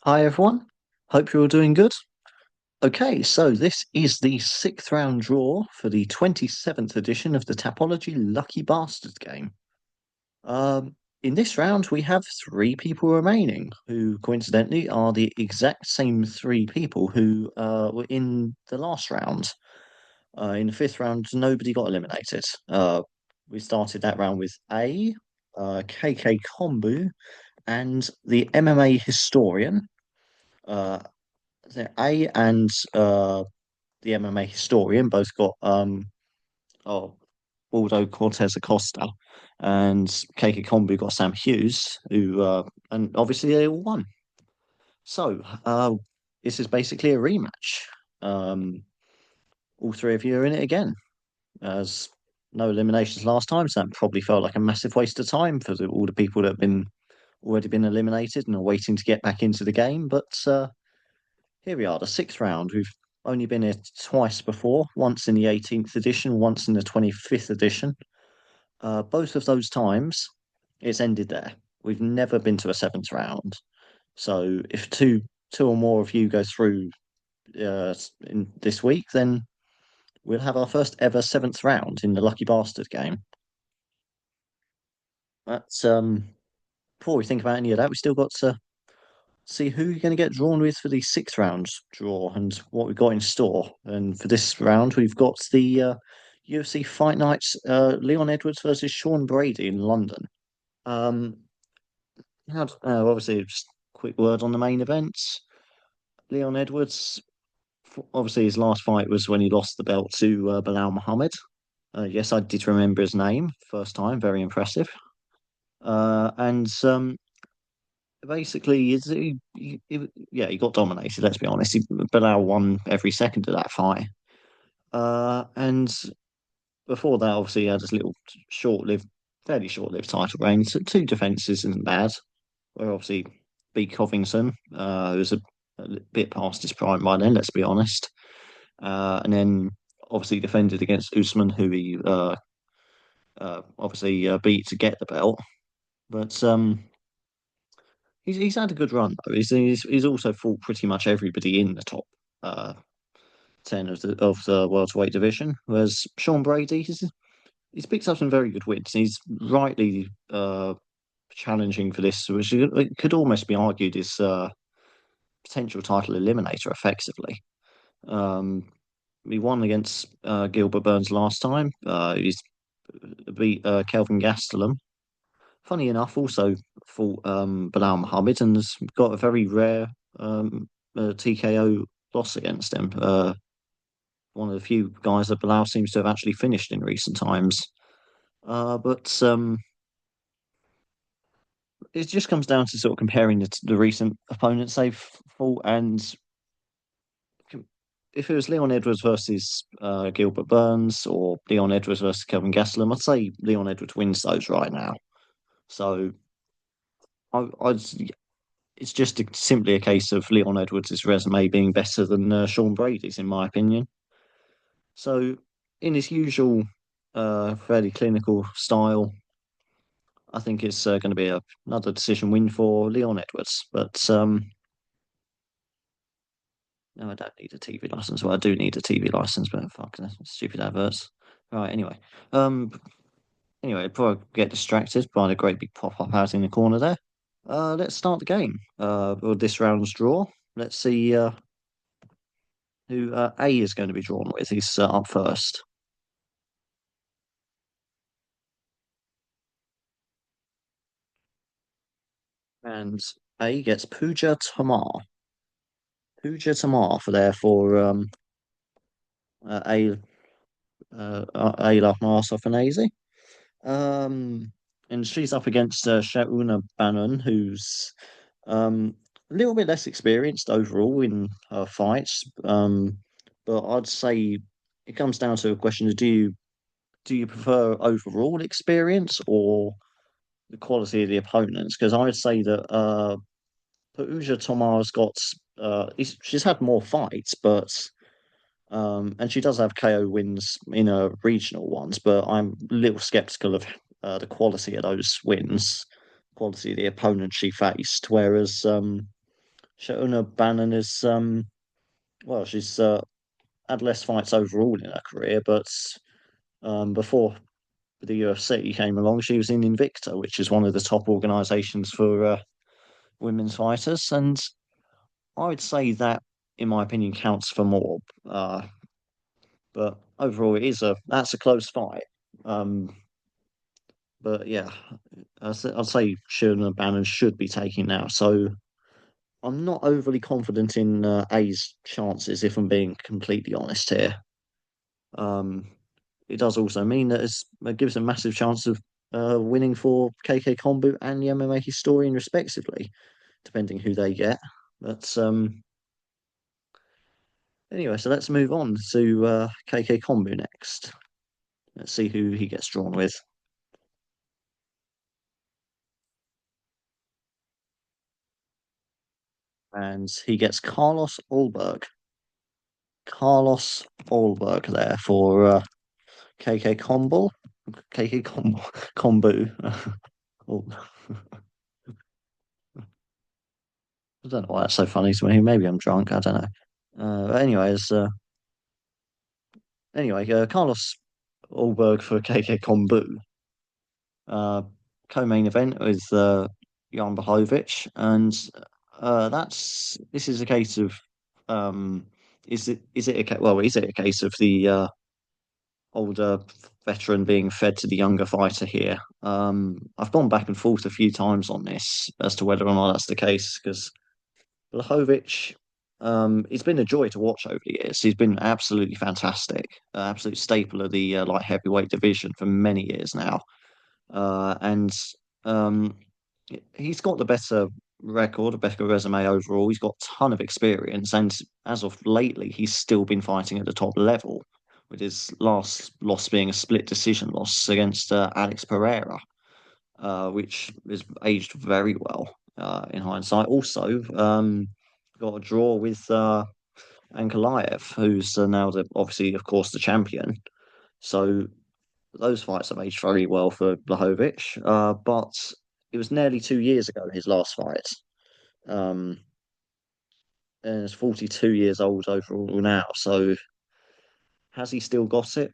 Hi everyone, hope you're all doing good. Okay, so this is the sixth round draw for the 27th edition of the Tapology Lucky Bastard game. In this round, we have three people remaining, who coincidentally are the exact same three people who were in the last round. In the fifth round, nobody got eliminated. We started that round with KK Kombu, and the MMA historian. Uh, A and the MMA historian both got oh, Waldo Cortez Acosta, and Keiki Kombu got Sam Hughes, who and obviously they all won. So this is basically a rematch. Um, all three of you are in it again, as no eliminations last time, so that probably felt like a massive waste of time for all the people that have been already been eliminated and are waiting to get back into the game. But here we are, the sixth round. We've only been here twice before, once in the 18th edition, once in the 25th edition. Both of those times, it's ended there. We've never been to a seventh round. So if two or more of you go through in this week, then we'll have our first ever seventh round in the Lucky Bastard game. That's before we think about any of that, we still got to see who you're going to get drawn with for the sixth round draw and what we've got in store. And for this round, we've got the UFC Fight Nights Leon Edwards versus Sean Brady in London. Um, obviously, just a quick word on the main events. Leon Edwards, obviously, his last fight was when he lost the belt to Bilal Muhammad. Yes, I did remember his name first time, very impressive. And basically, yeah, he got dominated. Let's be honest. Bilal won every second of that fight. And before that, obviously, he had this little short-lived, fairly short-lived title reign. So two defenses isn't bad. Where obviously beat Covington, who was a bit past his prime by then. Let's be honest. And then obviously defended against Usman, who he obviously beat to get the belt. But he's had a good run though. He's also fought pretty much everybody in the top uh, 10 of the welterweight division. Whereas Sean Brady, he's picked up some very good wins. He's rightly challenging for this, which it could almost be argued is potential title eliminator effectively. Um, he won against Gilbert Burns last time. He's beat Kelvin Gastelum. Funny enough, also fought Bilal Muhammad and has got a very rare TKO loss against him. One of the few guys that Bilal seems to have actually finished in recent times. But it just comes down to sort of comparing the recent opponents they've fought, and if it was Leon Edwards versus Gilbert Burns or Leon Edwards versus Kelvin Gastelum, I'd say Leon Edwards wins those right now. So I'd it's just simply a case of Leon Edwards' resume being better than Sean Brady's, in my opinion. So, in his usual, fairly clinical style, I think it's going to be another decision win for Leon Edwards. But no, I don't need a TV license. Well, I do need a TV license, but fuck, that's stupid adverts. Right, anyway. Um, anyway, before I get distracted by the great big pop up out in the corner there, let's start the game. With this round's draw. Let's see who A is going to be drawn with. He's up first. And A gets Pooja Tamar. Pooja Tamar for there for A Ayla Marsofanese. Um, and she's up against Shauna Bannon, who's a little bit less experienced overall in her fights. But I'd say it comes down to a question of do you prefer overall experience or the quality of the opponents? Because I'd say that Perugia Tomar's got she's had more fights, but and she does have KO wins in her regional ones, but I'm a little skeptical of the quality of those wins, quality of the opponent she faced. Whereas Shauna Bannon is well, she's had less fights overall in her career, but before the UFC came along, she was in Invicta, which is one of the top organisations for women's fighters, and I would say that, in my opinion, counts for more. But overall, that's a close fight. Um, but yeah, I'd say Shauna Bannon should be taking now. So I'm not overly confident in A's chances, if I'm being completely honest here. Um, it does also mean that it gives a massive chance of winning for KK Kombu and the MMA historian, respectively, depending who they get. But anyway, so let's move on to KK Kombu next. Let's see who he gets drawn with. And he gets Carlos Ulberg. Carlos Ulberg there for KK Kombu. KK Kombu. Kombu. Oh, I don't know why that's so funny to me. Maybe I'm drunk. I don't know. But Carlos Ulberg for KK Kombu. Uh, co-main event with Jan Blachowicz, and this is a case of um, is it a case of the older veteran being fed to the younger fighter here? I've gone back and forth a few times on this as to whether or not that's the case because Blachowicz, it's been a joy to watch over the years. He's been absolutely fantastic, absolute staple of the light heavyweight division for many years now. And um, he's got the better record, a better resume overall. He's got a ton of experience, and as of lately, he's still been fighting at the top level, with his last loss being a split decision loss against Alex Pereira, which is aged very well in hindsight. Also, got a draw with Ankalaev, who's now obviously, of course, the champion. So those fights have aged very well for Blachowicz, but it was nearly 2 years ago his last fight. Um, and he's 42 years old overall now. So has he still got it?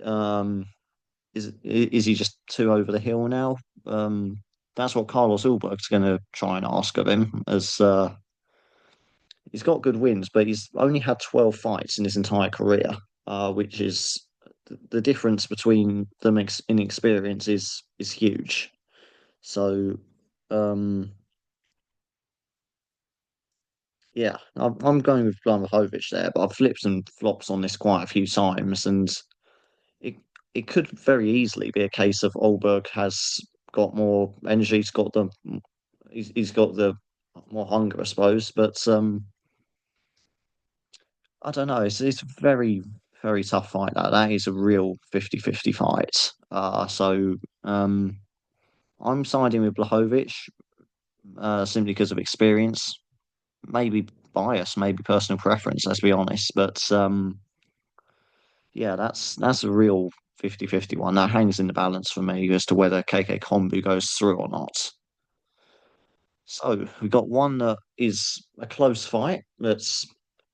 Um, is he just too over the hill now? That's what Carlos Ulberg's going to try and ask of him, as he's got good wins, but he's only had 12 fights in his entire career, which is the difference between them in experience is huge. So, um, yeah, I'm going with Blachowicz there, but I've flipped and flops on this quite a few times, and it it could very easily be a case of Olberg has got more energy, he's got the more hunger, I suppose. But I don't know. It's a very very tough fight. That is a real 50-50 fight. So I'm siding with Blachowicz simply because of experience, maybe bias, maybe personal preference, let's be honest. But yeah, that's a real 50-50 one. That hangs in the balance for me as to whether KK Kombu goes through or not. So we've got one that is a close fight that's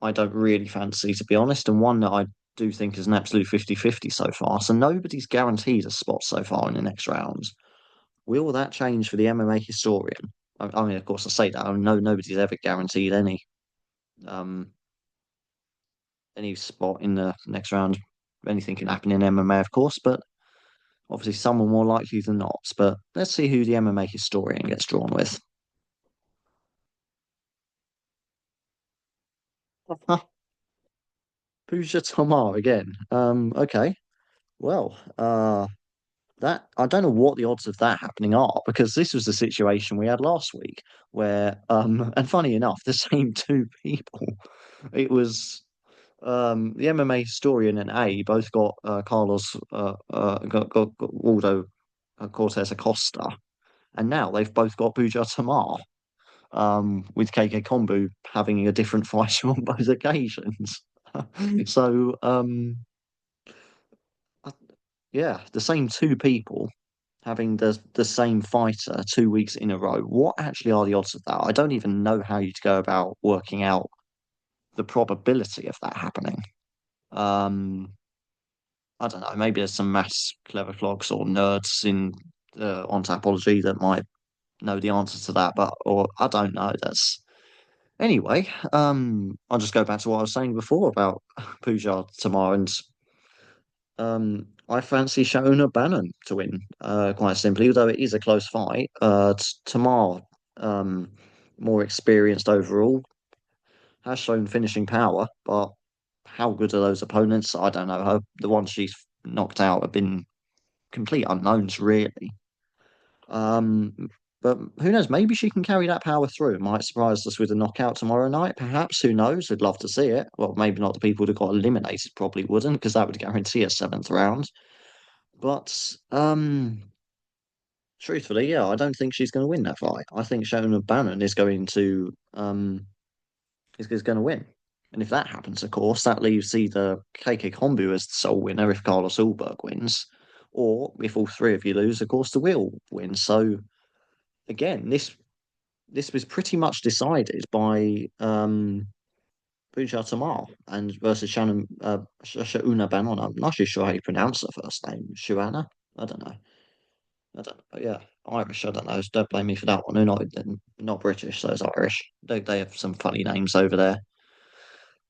I don't really fancy, to be honest, and one that I do think is an absolute 50-50 so far. So nobody's guaranteed a spot so far in the next round. Will that change for the MMA historian? I mean, of course, I say that. I know nobody's ever guaranteed um, any spot in the next round. Anything can happen in MMA, of course, but obviously some are more likely than not. But let's see who the MMA historian gets drawn with. Pooja Tomar again. Okay. Well, that I don't know what the odds of that happening are because this was the situation we had last week where and funny enough, the same two people. It was the MMA historian and A both got Carlos got Waldo Cortez Acosta, and now they've both got Buja Tamar, with KK Kombu having a different fighter on both occasions. So, yeah, the same two people. having the same fighter 2 weeks in a row. What actually are the odds of that? I don't even know how you'd go about working out the probability of that happening. Um, I don't know. Maybe there's some maths clever clogs or nerds in on Tapology that might know the answer to that, but or I don't know. That's anyway. I'll just go back to what I was saying before about Pooja tomorrow, and I fancy Shauna Bannon to win. Quite simply, although it is a close fight. Tamar, um, more experienced overall, has shown finishing power, but how good are those opponents? I don't know. The ones she's knocked out have been complete unknowns, really. Um, but who knows? Maybe she can carry that power through. Might surprise us with a knockout tomorrow night. Perhaps. Who knows? I'd love to see it. Well, maybe not the people that got eliminated probably wouldn't, because that would guarantee a seventh round. But truthfully, yeah, I don't think she's going to win that fight. I think Shona Bannon is going to win. And if that happens, of course, that leaves either KK Kombu as the sole winner if Carlos Ulberg wins, or if all three of you lose, of course, the wheel wins. So again, this was pretty much decided by Pooja Tamar and versus Shannon Shauna Bannon. I'm not actually sure how you pronounce her first name. Shuana? I don't know. I don't know. Yeah, Irish. I don't know. Don't blame me for that one. They're not British. Those Irish. They have some funny names over there.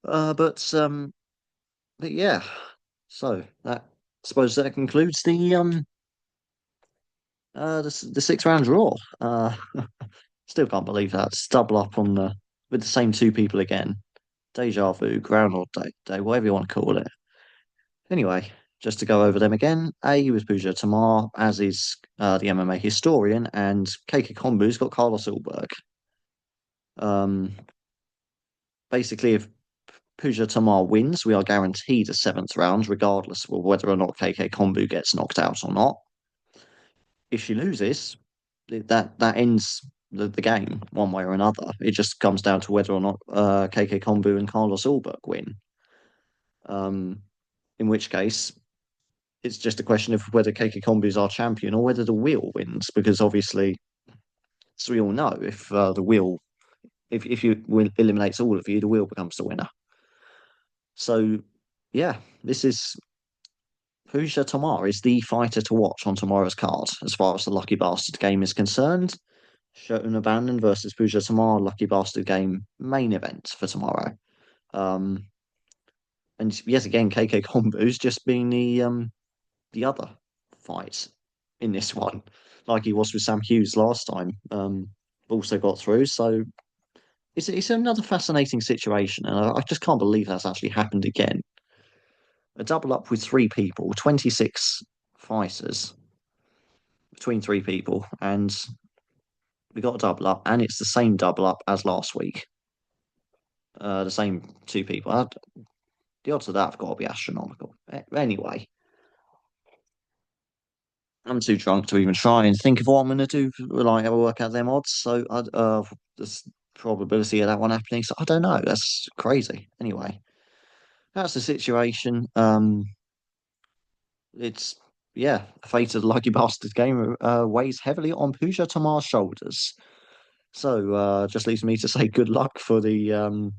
Uh, but um, but yeah. So that I suppose that concludes the 6 round draw. Still can't believe that. It's double up on the with the same two people again. Deja vu, Groundhog Day, whatever you want to call it. Anyway, just to go over them again. A was Pooja Tamar, as is the MMA historian, and Keiki Kombu's got Carlos Ulberg. Um, basically, if Pooja Tamar wins, we are guaranteed a seventh round, regardless of whether or not KK Kombu gets knocked out or not. If she loses, that ends the game one way or another. It just comes down to whether or not KK Kombu and Carlos Ulberg win. Um, in which case, it's just a question of whether KK Kombu is our champion or whether the wheel wins. Because obviously, as we all know, if the wheel, if you eliminates all of you, the wheel becomes the winner. So, yeah, this is Pooja Tamar is the fighter to watch on tomorrow's card as far as the Lucky Bastard game is concerned. Shoten Abandon versus Pooja Tamar Lucky Bastard game main event for tomorrow. Um, and yet again, KK Kombu's just been the other fight in this one, like he was with Sam Hughes last time. Also got through, so it's another fascinating situation, and I just can't believe that's actually happened again. A double up with three people, 26 fighters between three people, and we got a double up, and it's the same double up as last week. The same two people. The odds of that have got to be astronomical. Anyway, I'm too drunk to even try and think of what I'm going to do, like ever work out them odds. So, the probability of that one happening. So I don't know. That's crazy. Anyway, that's the situation. It's yeah, the fate of the Lucky Bastard game weighs heavily on Pooja Tomar's shoulders. So, just leaves me to say good luck for the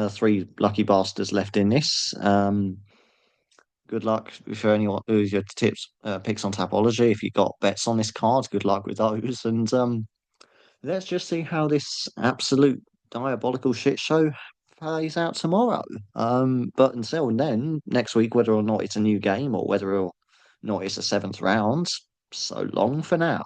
three lucky bastards left in this. Good luck for anyone who's your tips picks on Tapology. If you got bets on this card, good luck with those. And let's just see how this absolute diabolical shit show plays out tomorrow. But until then, next week, whether or not it's a new game or whether or not it's a seventh round, so long for now.